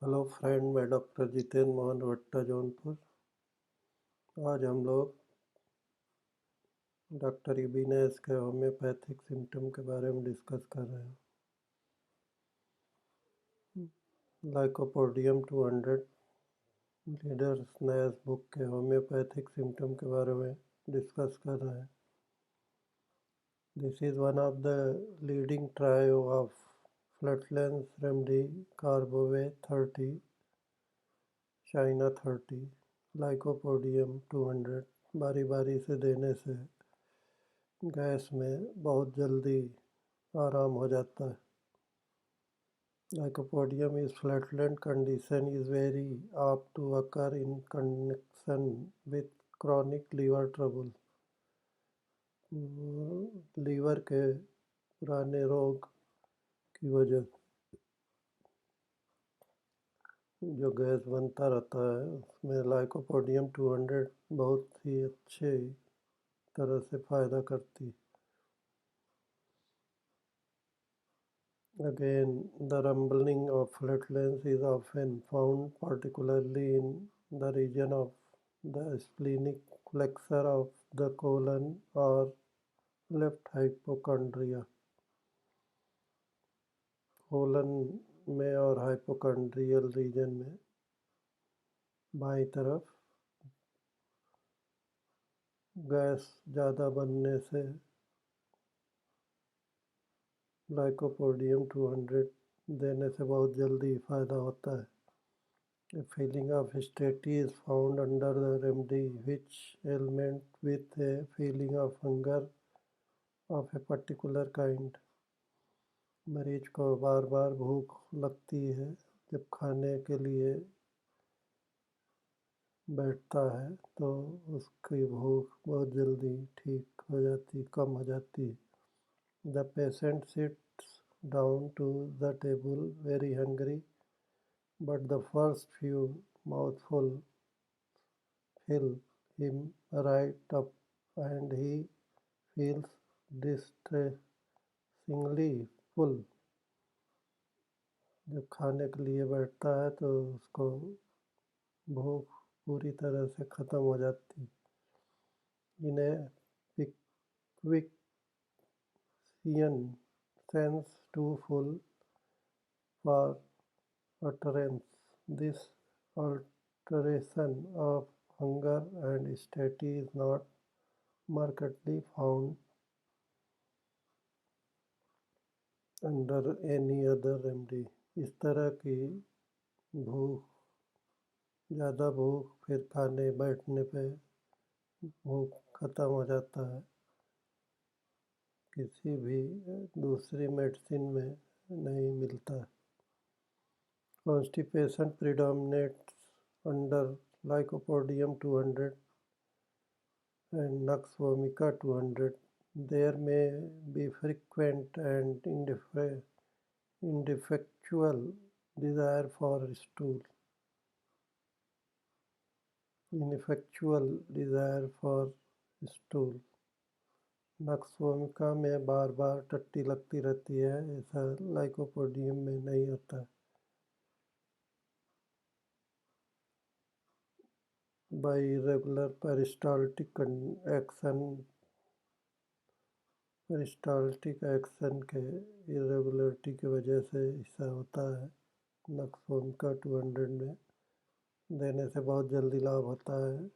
Hello friend, मैं doctor Jitendra Mohan भट्टा जौनपुर। आज हम लोग डॉक्टर इबीनेस के होम्योपैथिक सिम्टम के बारे में डिस्कस कर रहे हैं। लाइकोपोडियम 200 लीडर्स नैस बुक के होम्योपैथिक सिम्टम के बारे में डिस्कस कर रहे हैं। This is one of the leading trio of flatulence remedy carbo veg 30 China 30 lycopodium 200 बारी बारी से देने से गैस में बहुत जल्दी आराम हो जाता है। Lycopodium is flatulent condition is very apt to occur in connection with chronic liver trouble. Liver के पुराने रोग की वजह जो गैस बनता रहता है उसमें लाइकोपोडियम 200 बहुत ही अच्छे तरह से फ़ायदा करती। Again, the rumbling of flatulence is often found particularly in the region of the splenic flexure of the colon or left hypochondria. Colon में और हाइपोकॉन्ड्रियल रीजन में बाईं तरफ गैस ज़्यादा बनने से लाइकोपोडियम 200 देने से बहुत जल्दी फ़ायदा होता है। A feeling of satiety is found under the remedy, which ailment with a feeling of hunger of a particular kind. मरीज को बार बार भूख लगती है जब खाने के लिए बैठता है तो उसकी भूख बहुत जल्दी ठीक हो जाती, कम हो जाती है। The patient sits down to the table very hungry, but the first few mouthfuls fill him right up and he feels distressingly full. जब खाने के लिए बैठता है तो उसको भूख पूरी तरह से ख़त्म हो जाती। इन्हें Pickwickian sense too full for utterance. This alteration of hunger and satiety is not markedly found under any other remedy. इस तरह की भूख, ज़्यादा भूख, फिर खाने बैठने पे भूख ख़त्म हो जाता है, किसी भी दूसरी मेडिसिन में नहीं मिलता। Constipation predominates under Lycopodium 200 and Nux vomica 200. There may be frequent and ineffectual desire for stool. Nux vomica में बार बार टट्टी लगती रहती है, ऐसा लाइकोपोडियम में नहीं होता। बाई रेगुलर पेरिस्टाल्टिक एक्शन के इरेगुलरिटी की वजह से ऐसा होता है। नक्स वोमिका 200 में देने से बहुत जल्दी लाभ होता है।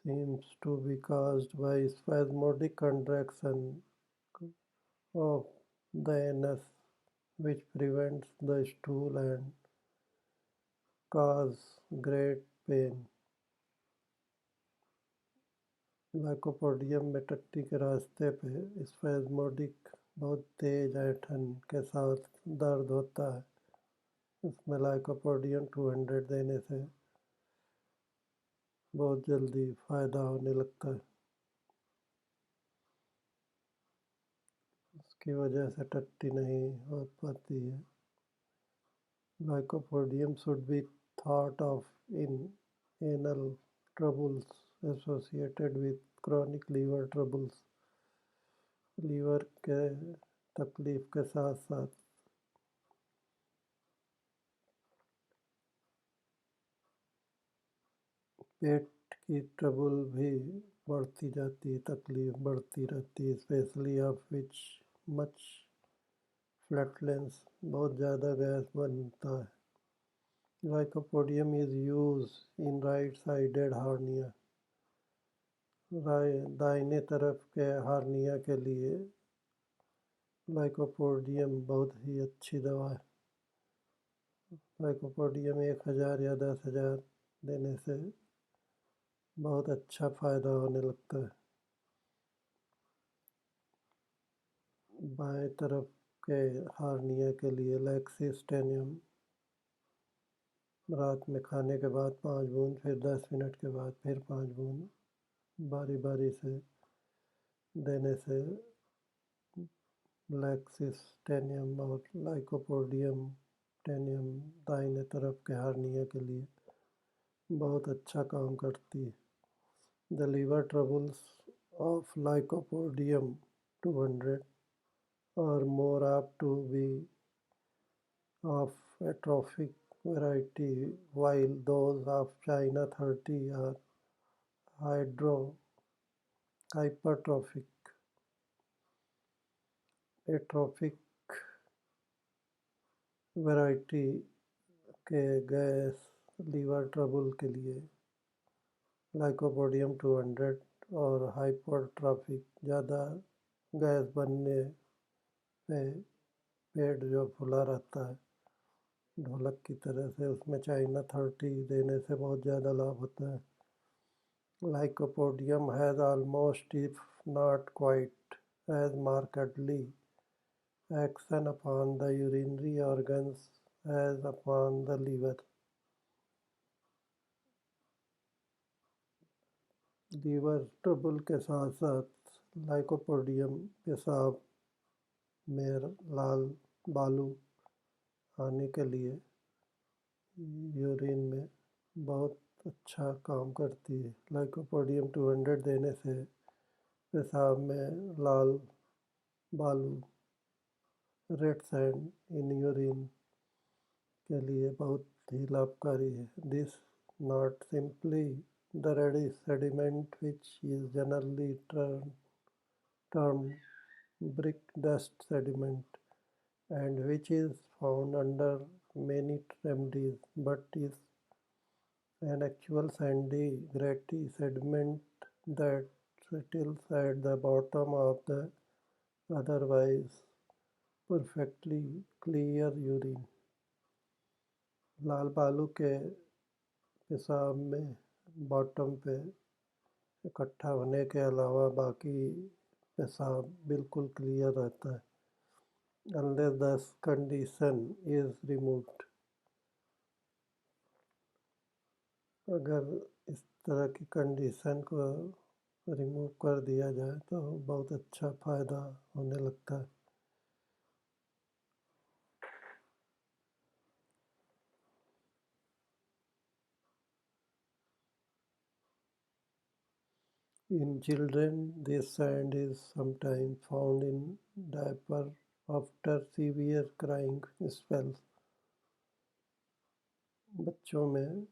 Seems to be caused by spasmodic contraction of the anus, which prevents the stool and cause great pain. Lycopodium में टट्टी के रास्ते पे स्पैज़मोडिक बहुत तेज ऐंठन के साथ दर्द होता है। इसमें लाइकोपोडियम 200 देने से बहुत जल्दी फ़ायदा होने लगता है। उसकी वजह से टट्टी नहीं हो पाती है। Lycopodium should be thought of in anal troubles associated with chronic liver troubles. Liver के तकलीफ के साथ साथ पेट की ट्रबल भी बढ़ती जाती है, तकलीफ बढ़ती रहती है, स्पेशली ऑफ विच मच फ्लैटलेंस, बहुत ज़्यादा गैस बनता है. Lycopodium is use in right sided hernia, दाहिने तरफ के हार्निया के लिए लाइकोपोडियम बहुत ही अच्छी दवा है. लाइकोपोडियम 1000 या 10,000 देने से बहुत अच्छा फ़ायदा होने लगता है. बाएं तरफ के हार्निया के लिए लैक्सिस्टेनियम रात में खाने के बाद 5 बूंद, फिर 10 मिनट के बाद फिर 5 बूंद बारी बारी से देने से लैक्सिस्टेनियम और लाइकोपोडियम टेनियम दाहिने तरफ के हार्निया के लिए बहुत अच्छा काम करती है. The liver troubles of lycopodium 200 or more apt to be of atrophic variety, while those of China 30 are hypertrophic. Atrophic variety के गैस लीवर ट्रबल के लिए लाइकोपोडियम 200 और हाइपरट्रॉफिक ज़्यादा गैस बनने पे पेट जो फुला रहता है ढोलक की तरह से, उसमें चाइना 30 देने से बहुत ज़्यादा लाभ होता है. Lycopodium has almost, if not quite, as markedly action upon the urinary organs as upon the liver. Liver trouble के साथ साथ लाइकोपोडियम पेशाब में लाल बालू आने के लिए यूरिन में बहुत अच्छा काम करती है. लाइकोपोडियम 200 देने से पेशाब में लाल बालू रेड सैंड इन यूरिन के लिए बहुत ही लाभकारी है. This not simply the reddish sediment which is generally termed brick dust sediment and which is found under many remedies, but is an actual sandy gritty sediment that settles at the bottom of the otherwise perfectly clear urine. लाल बालू के पेशाब में bottom पे इकट्ठा होने के अलावा बाकी पेशाब बिल्कुल क्लियर रहता है. unless the condition is removed. अगर इस तरह की कंडीशन को रिमूव कर दिया जाए तो बहुत अच्छा फ़ायदा होने लगता है. In children, this sand is sometimes found in diaper after severe crying spells. बच्चों में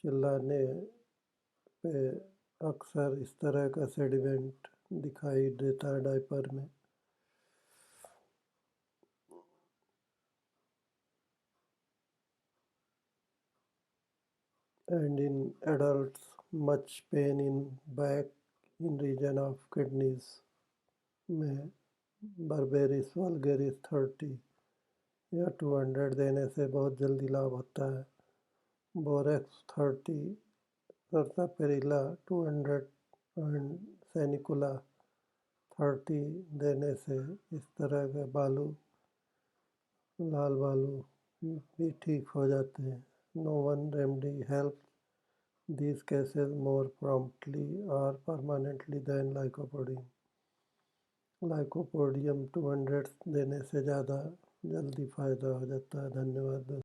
चिल्लाने पे अक्सर इस तरह का सेडिमेंट दिखाई देता है डायपर में. And in adults, much pain in back in region of kidneys में Barberis vulgaris 30 या 200 देने से बहुत जल्दी लाभ होता है. बोरेक्स 30, सर्सापेरिला 200 एंड सेनिकुला 30 देने से इस तरह के बालू लाल बालू भी ठीक हो जाते हैं. No one remedy helps these cases more promptly or permanently than lycopodium. Lycopodium 200 देने से ज़्यादा जल्दी फ़ायदा हो जाता है. धन्यवाद.